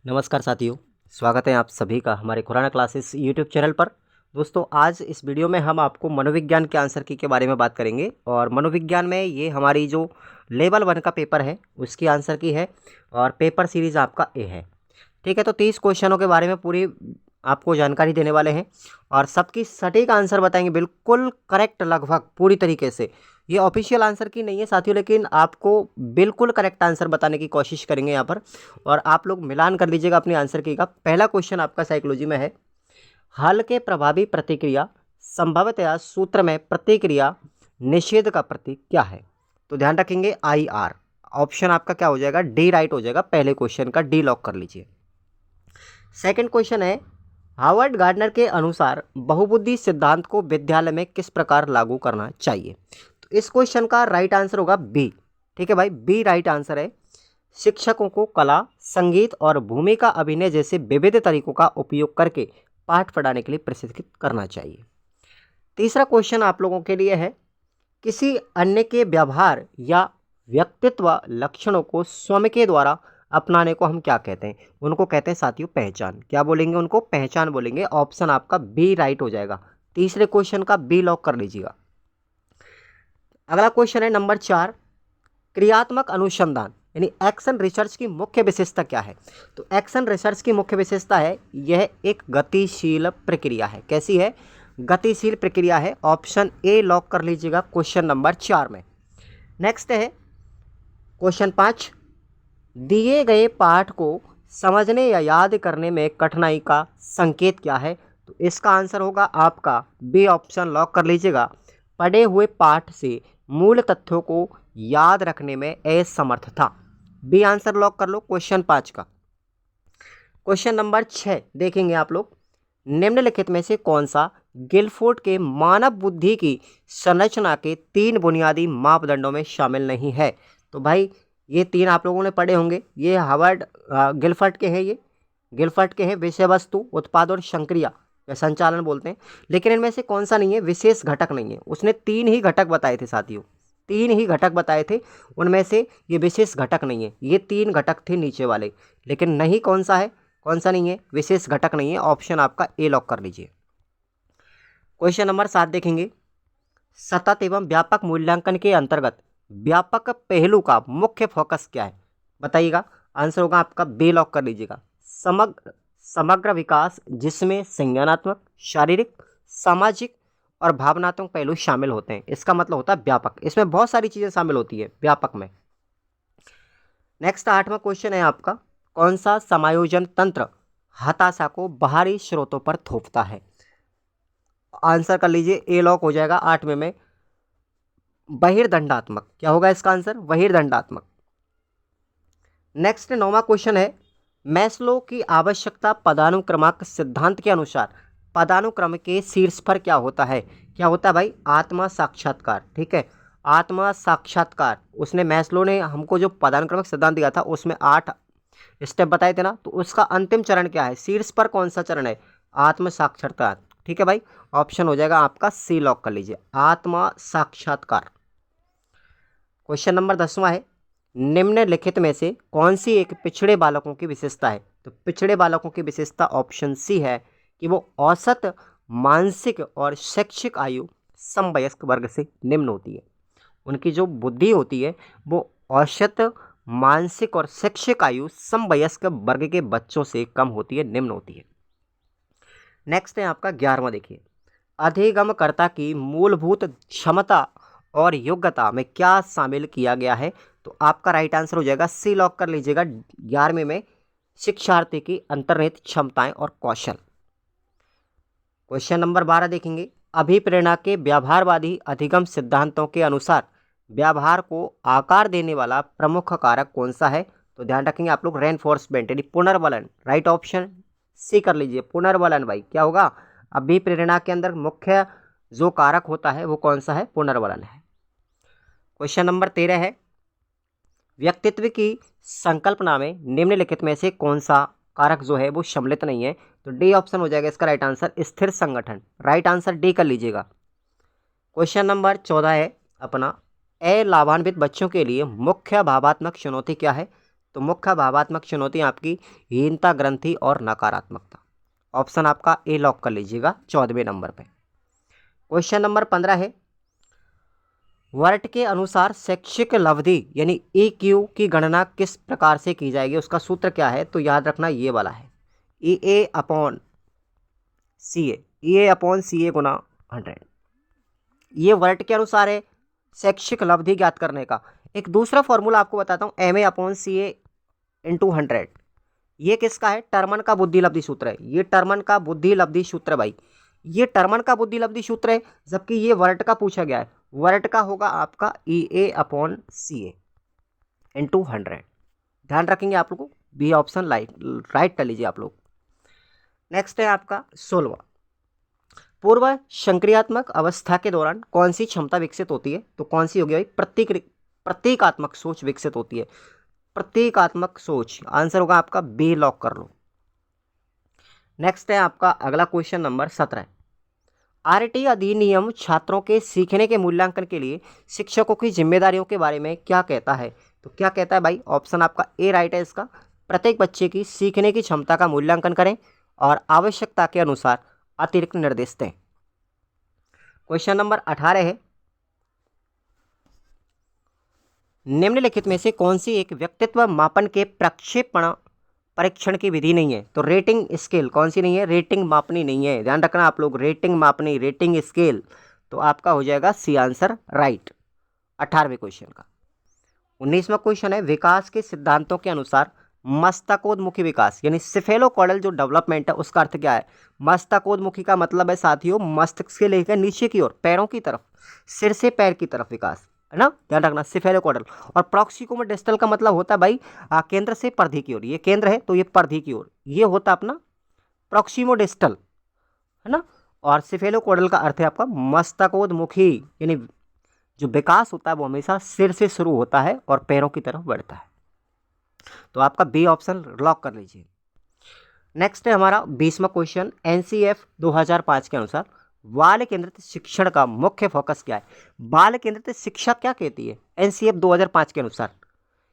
नमस्कार साथियों, स्वागत है आप सभी का हमारे खुराना क्लासेस यूट्यूब चैनल पर। दोस्तों, आज इस वीडियो में हम आपको मनोविज्ञान के आंसर की के बारे में बात करेंगे और मनोविज्ञान में ये हमारी जो लेवल 1 का पेपर है उसकी आंसर की है और पेपर सीरीज़ आपका ए है। ठीक है, तो 30 क्वेश्चनों के बारे में पूरी आपको जानकारी देने वाले हैं और सबकी सटीक आंसर बताएंगे, बिल्कुल करेक्ट, लगभग पूरी तरीके से। ये ऑफिशियल आंसर की नहीं है साथियों, लेकिन आपको बिल्कुल करेक्ट आंसर बताने की कोशिश करेंगे यहाँ पर और आप लोग मिलान कर लीजिएगा अपने आंसर की का। पहला क्वेश्चन आपका साइकोलॉजी में है, हल के प्रभावी प्रतिक्रिया संभवतया सूत्र में प्रतिक्रिया निषेध का प्रतीक क्या है? तो ध्यान रखेंगे IR। ऑप्शन आपका क्या हो जाएगा? डी राइट हो जाएगा। पहले क्वेश्चन का डी लॉक कर लीजिए। सेकंड क्वेश्चन है, हार्वर्ड गार्डनर के अनुसार बहुबुद्धि सिद्धांत को विद्यालय में किस प्रकार लागू करना चाहिए? तो इस क्वेश्चन का राइट आंसर होगा बी। ठीक है भाई, बी राइट आंसर है। शिक्षकों को कला, संगीत और भूमिका अभिनय जैसे विविध तरीकों का उपयोग करके पाठ पढ़ाने के लिए प्रशिक्षित करना चाहिए। तीसरा क्वेश्चन आप लोगों के लिए है, किसी अन्य के व्यवहार या व्यक्तित्व लक्षणों को स्वयं के द्वारा अपनाने को हम क्या कहते हैं? उनको कहते हैं साथियों पहचान। क्या बोलेंगे? उनको पहचान बोलेंगे। ऑप्शन आपका बी राइट हो जाएगा। तीसरे क्वेश्चन का बी लॉक कर लीजिएगा। अगला क्वेश्चन है नंबर 4, क्रियात्मक अनुसंधान यानी एक्शन रिसर्च की मुख्य विशेषता क्या है? तो एक्शन रिसर्च की मुख्य विशेषता है, यह एक गतिशील प्रक्रिया है। कैसी है? गतिशील प्रक्रिया है। ऑप्शन ए लॉक कर लीजिएगा क्वेश्चन नंबर 4 में। नेक्स्ट है क्वेश्चन 5, दिए गए पाठ को समझने या याद करने में कठिनाई का संकेत क्या है? तो इसका आंसर होगा आपका बी ऑप्शन लॉक कर लीजिएगा, पढ़े हुए पाठ से मूल तथ्यों को याद रखने में असमर्थता। बी आंसर लॉक कर लो क्वेश्चन 5 का। क्वेश्चन नंबर 6 देखेंगे आप लोग, निम्नलिखित में से कौन सा गिलफोर्ड के मानव बुद्धि की संरचना के 3 बुनियादी मापदंडों में शामिल नहीं है? तो भाई ये 3 आप लोगों ने पढ़े होंगे। ये हार्वर्ड गिलफर्ड के हैं। ये गिलफर्ड के हैं, विषय वस्तु, उत्पाद और संक्रिया या संचालन बोलते हैं। लेकिन इनमें से कौन सा नहीं है? विशेष घटक नहीं है। उसने 3 ही घटक बताए थे साथियों, 3 ही घटक बताए थे, उनमें से ये विशेष घटक नहीं है। ये 3 घटक थे नीचे वाले, लेकिन नहीं कौन सा है? कौन सा नहीं है? विशेष घटक नहीं है। ऑप्शन आपका ए लॉक कर लीजिए। क्वेश्चन नंबर 7 देखेंगे, सतत एवं व्यापक मूल्यांकन के अंतर्गत व्यापक पहलू का मुख्य फोकस क्या है? बताइएगा। आंसर होगा आपका बी लॉक कर लीजिएगा, समग्र विकास, जिसमें संज्ञानात्मक, शारीरिक, सामाजिक और भावनात्मक पहलू शामिल होते हैं। इसका मतलब होता है व्यापक। इसमें बहुत सारी चीज़ें शामिल होती है व्यापक में। नेक्स्ट 8वां क्वेश्चन है आपका, कौन सा समायोजन तंत्र हताशा को बाहरी स्रोतों पर थोपता है? आंसर कर लीजिए, ए लॉक हो जाएगा 8वें में, बहिर्दंडात्मक। क्या होगा इसका आंसर? बहिर्दंडात्मक। नेक्स्ट 9वां क्वेश्चन है, मैस्लो की आवश्यकता पदानुक्रमक सिद्धांत के अनुसार पदानुक्रम के शीर्ष पर क्या होता है? क्या होता है भाई? आत्मा साक्षात्कार। ठीक है, आत्मा साक्षात्कार। उसने मैस्लो ने हमको जो पदानुक्रमक सिद्धांत दिया था उसमें 8 स्टेप बताए थे ना, तो उसका अंतिम चरण क्या है? शीर्ष पर कौन सा चरण है? आत्म साक्षात्कार। ठीक है भाई, ऑप्शन हो जाएगा आपका सी लॉक कर लीजिए, आत्मा साक्षात्कार। क्वेश्चन नंबर 10वां है, निम्नलिखित में से कौन सी एक पिछड़े बालकों की विशेषता है? तो पिछड़े बालकों की विशेषता ऑप्शन सी है कि वो औसत मानसिक और शैक्षिक आयु समवयस्क वर्ग से निम्न होती है। उनकी जो बुद्धि होती है वो औसत मानसिक और शैक्षिक आयु समवयस्क वर्ग के बच्चों से कम होती है, निम्न होती है। नेक्स्ट है आपका 11वां, देखिए, अधिगमकर्ता की मूलभूत क्षमता और योग्यता में क्या शामिल किया गया है? तो आपका राइट आंसर हो जाएगा, सी लॉक कर लीजिएगा 11वें में, शिक्षार्थी की अंतर्निहित क्षमताएं और कौशल। क्वेश्चन नंबर 12 देखेंगे, अभिप्रेरणा के व्यवहारवादी अधिगम सिद्धांतों के अनुसार व्यवहार को आकार देने वाला प्रमुख कारक कौन सा है? तो ध्यान रखेंगे आप लोग, रेनफोर्समेंट यानी पुनर्बलन। राइट ऑप्शन सी कर लीजिए, पुनर्बलन। भाई क्या होगा? अभिप्रेरणा के अंदर मुख्य जो कारक होता है वो कौन सा है? पुनर्बलन है। क्वेश्चन नंबर 13 है, व्यक्तित्व की संकल्पना में निम्नलिखित में से कौन सा कारक जो है वो सम्मिलित नहीं है? तो डी ऑप्शन हो जाएगा इसका राइट आंसर, स्थिर संगठन। राइट आंसर डी कर लीजिएगा। क्वेश्चन नंबर 14 है अपना, अलाभान्वित बच्चों के लिए मुख्य भावात्मक चुनौती क्या है? तो मुख्य भावात्मक चुनौती आपकी हीनता, ग्रंथि और नकारात्मकता। ऑप्शन आपका ए लॉक कर लीजिएगा 14वें नंबर पे। क्वेश्चन नंबर 15 है, वर्ट के अनुसार शैक्षिक लब्धि यानी EQ की गणना किस प्रकार से की जाएगी, उसका सूत्र क्या है? तो याद रखना ये वाला है, EA अपॉन CA गुना 100। ये वर्ट के अनुसार है शैक्षिक लब्धि ज्ञात करने का। एक दूसरा फॉर्मूला आपको बताता हूँ, MA अपॉन CA इंटू 100। ये किसका है? टर्मन का बुद्धि लब्धि सूत्र है। ये टर्मन का बुद्धि लब्धि सूत्र है भाई, ये टर्मन का बुद्धि लब्धि सूत्र है, जबकि ये वर्ट का पूछा गया है। वर्ट का होगा आपका EA अपॉन CA इंटू 100। ध्यान रखेंगे आप लोगों को, बी ऑप्शन राइट कर लीजिए आप लोग। नेक्स्ट है आपका 16वां, पूर्व संक्रियात्मक अवस्था के दौरान कौन सी क्षमता विकसित होती है? तो कौन सी होगी भाई? प्रतीकात्मक सोच विकसित होती है। प्रतीकात्मक सोच, आंसर होगा आपका बी, लॉक कर लो। नेक्स्ट है आपका अगला क्वेश्चन नंबर 17। RT अधिनियम छात्रों के सीखने के मूल्यांकन के लिए शिक्षकों की जिम्मेदारियों के बारे में क्या कहता है? तो क्या कहता है भाई? ऑप्शन आपका ए राइट है इसका, प्रत्येक बच्चे की सीखने की क्षमता का मूल्यांकन करें और आवश्यकता के अनुसार अतिरिक्त निर्देश दें। क्वेश्चन नंबर 18 है, निम्नलिखित में से कौन सी एक व्यक्तित्व मापन के प्रक्षेपण परीक्षण की विधि नहीं है? तो रेटिंग स्केल कौन सी नहीं है? रेटिंग मापनी नहीं है, ध्यान रखना आप लोग, रेटिंग मापनी, रेटिंग स्केल। तो आपका हो जाएगा सी आंसर राइट 18वें क्वेश्चन का। 19वां क्वेश्चन है, विकास के सिद्धांतों के अनुसार मस्तकोन्मुखी विकास यानी सिफेलोकॉर्डल जो डेवलपमेंट है उसका अर्थ क्या है? मस्तकोन्मुखी का मतलब है साथियों मस्तिष्क से लेकर नीचे की ओर, पैरों की तरफ, सिर से पैर की तरफ विकास, है ना, ध्यान रखना, सिफेलोकॉर्डल। और प्रॉक्सिकोम डिस्टल का मतलब होता है भाई केंद्र से परिधि की ओर, ये केंद्र है तो ये परिधि की ओर, ये होता अपना प्रॉक्सिमोडिस्टल, है ना। और सिफेलोकॉर्डल का अर्थ है आपका मस्तकोन्मुखी, यानी जो विकास होता है वो हमेशा सिर से शुरू होता है और पैरों की तरफ बढ़ता है। तो आपका बी ऑप्शन लॉक कर लीजिए। नेक्स्ट है हमारा 20वां क्वेश्चन, NCF 2005 के अनुसार बाल केंद्रित शिक्षण का मुख्य फोकस क्या है? बाल केंद्रित शिक्षा क्या कहती है NCF 2005 के अनुसार?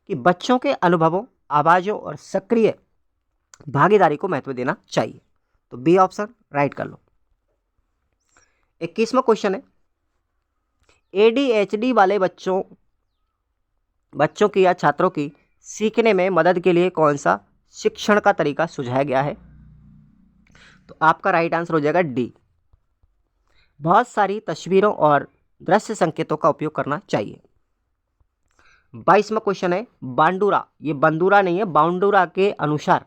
कि बच्चों के अनुभवों, आवाज़ों और सक्रिय भागीदारी को महत्व देना चाहिए। तो बी ऑप्शन राइट कर लो। 21वां क्वेश्चन है, ADHD वाले बच्चों की या छात्रों की सीखने में मदद के लिए कौन सा शिक्षण का तरीका सुझाया गया है? तो आपका राइट आंसर हो जाएगा डी, बहुत सारी तस्वीरों और दृश्य संकेतों का उपयोग करना चाहिए। 22वां क्वेश्चन है, बांडुरा, ये बंदूरा नहीं है, बाउंडुरा के अनुसार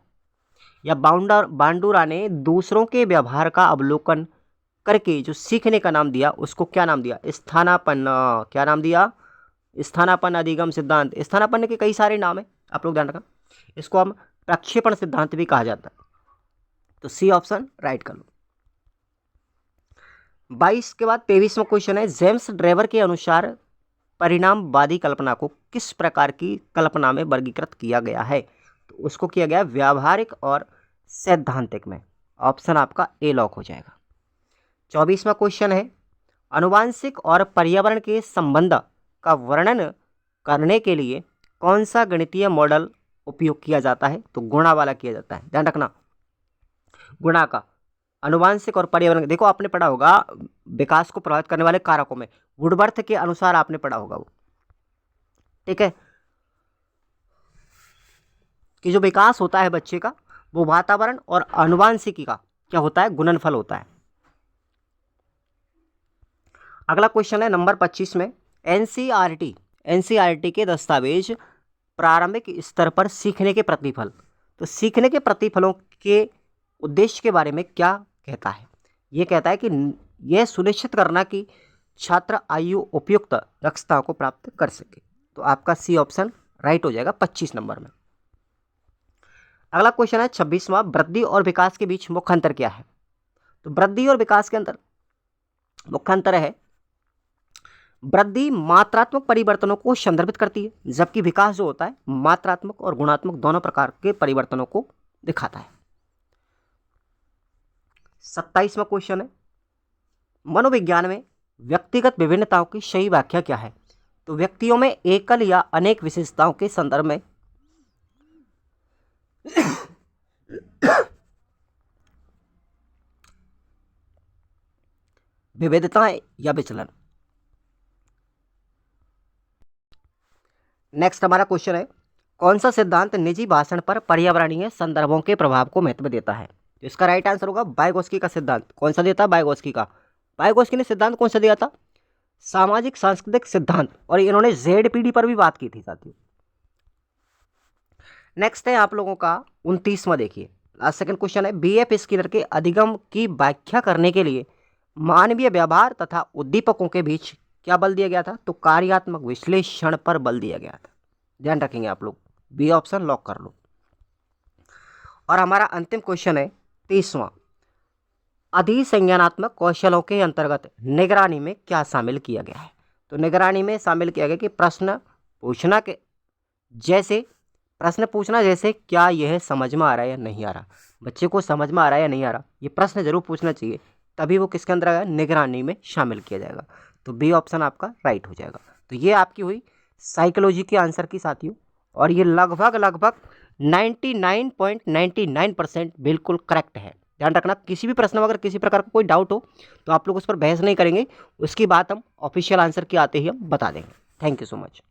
या बांडुरा ने दूसरों के व्यवहार का अवलोकन करके जो सीखने का नाम दिया उसको क्या नाम दिया? स्थानापन्न। क्या नाम दिया? स्थानापन्न अधिगम सिद्धांत। स्थानापन्न के कई सारे नाम है, आप लोग ध्यान रखना, इसको हम प्रक्षेपण सिद्धांत भी कहा जाता है। तो सी ऑप्शन राइट कर लो। 22 के बाद 23वां क्वेश्चन है, जेम्स ड्रेवर के अनुसार परिणामवादी कल्पना को किस प्रकार की कल्पना में वर्गीकृत किया गया है? तो उसको किया गया व्यावहारिक और सैद्धांतिक में। ऑप्शन आपका ए लॉक हो जाएगा। 24वां क्वेश्चन है, आनुवांशिक और पर्यावरण के संबंध का वर्णन करने के लिए कौन सा गणितीय मॉडल उपयोग किया जाता है? तो गुणा वाला किया जाता है, ध्यान रखना, गुणा का। आनुवांशिक और पर्यावरण, देखो आपने पढ़ा होगा विकास को प्रभावित करने वाले कारकों में वुडवर्थ के अनुसार आपने पढ़ा होगा वो, ठीक है, कि जो विकास होता है बच्चे का वो वातावरण और आनुवांशिकी का क्या होता है? गुणनफल होता है। अगला क्वेश्चन है नंबर 25 में, एनसीईआरटी के दस्तावेज प्रारंभिक स्तर पर सीखने के प्रतिफल, तो सीखने के प्रतिफलों के उद्देश्य के बारे में क्या कहता है? ये कहता है कि यह सुनिश्चित करना कि छात्र आयु उपयुक्त दक्षताओं को प्राप्त कर सके। तो आपका सी ऑप्शन राइट हो जाएगा 25 नंबर में। अगला क्वेश्चन है 26वां, वृद्धि और विकास के बीच मुख्य अंतर क्या है? तो वृद्धि और विकास के अंतर मुख्य अंतर है, वृद्धि मात्रात्मक परिवर्तनों को संदर्भित करती है, जबकि विकास जो होता है मात्रात्मक और गुणात्मक दोनों प्रकार के परिवर्तनों को दिखाता है। 27वां क्वेश्चन है, मनोविज्ञान में व्यक्तिगत विभिन्नताओं की सही व्याख्या क्या है? तो व्यक्तियों में एकल या अनेक विशेषताओं के संदर्भ में विविधताएं या विचलन। नेक्स्ट हमारा क्वेश्चन है, कौन सा सिद्धांत निजी भाषण पर पर्यावरणीय संदर्भों के प्रभाव को महत्व देता है? तो इसका राइट आंसर होगा वाइगोत्स्की का सिद्धांत। कौन सा देता? वाइगोत्स्की का। वाइगोत्स्की ने सिद्धांत कौन सा दिया था? सामाजिक सांस्कृतिक सिद्धांत, और इन्होंने जेडपीडी पर भी बात की थी साथियों। नेक्स्ट है आप लोगों का 29वां, देखिए लास्ट सेकंड क्वेश्चन है, बीएफ स्किनर के अधिगम की व्याख्या करने के लिए मानवीय व्यवहार तथा उद्दीपकों के बीच क्या बल दिया गया था? तो कार्यात्मक विश्लेषण पर बल दिया गया था। ध्यान रखेंगे आप लोग, बी ऑप्शन लॉक कर लो। और हमारा अंतिम क्वेश्चन है 30वां, अधिसंज्ञानात्मक कौशलों के अंतर्गत निगरानी में क्या शामिल किया गया है? तो निगरानी में शामिल किया गया कि प्रश्न पूछना जैसे क्या यह समझ में आ रहा है या नहीं आ रहा, बच्चे को समझ में आ रहा है या नहीं आ रहा, ये प्रश्न जरूर पूछना चाहिए, तभी वो किसके अंदर आएगा? निगरानी में शामिल किया जाएगा। तो बी ऑप्शन आपका राइट हो जाएगा। तो ये आपकी हुई साइकोलॉजी के आंसर की साथियों, और ये लगभग 99.99% बिल्कुल करेक्ट है। ध्यान रखना, किसी भी प्रश्न में अगर किसी प्रकार का कोई डाउट हो तो आप लोग उस पर बहस नहीं करेंगे, उसकी बात हम ऑफिशियल आंसर की आते ही हम बता देंगे। Thank you so much.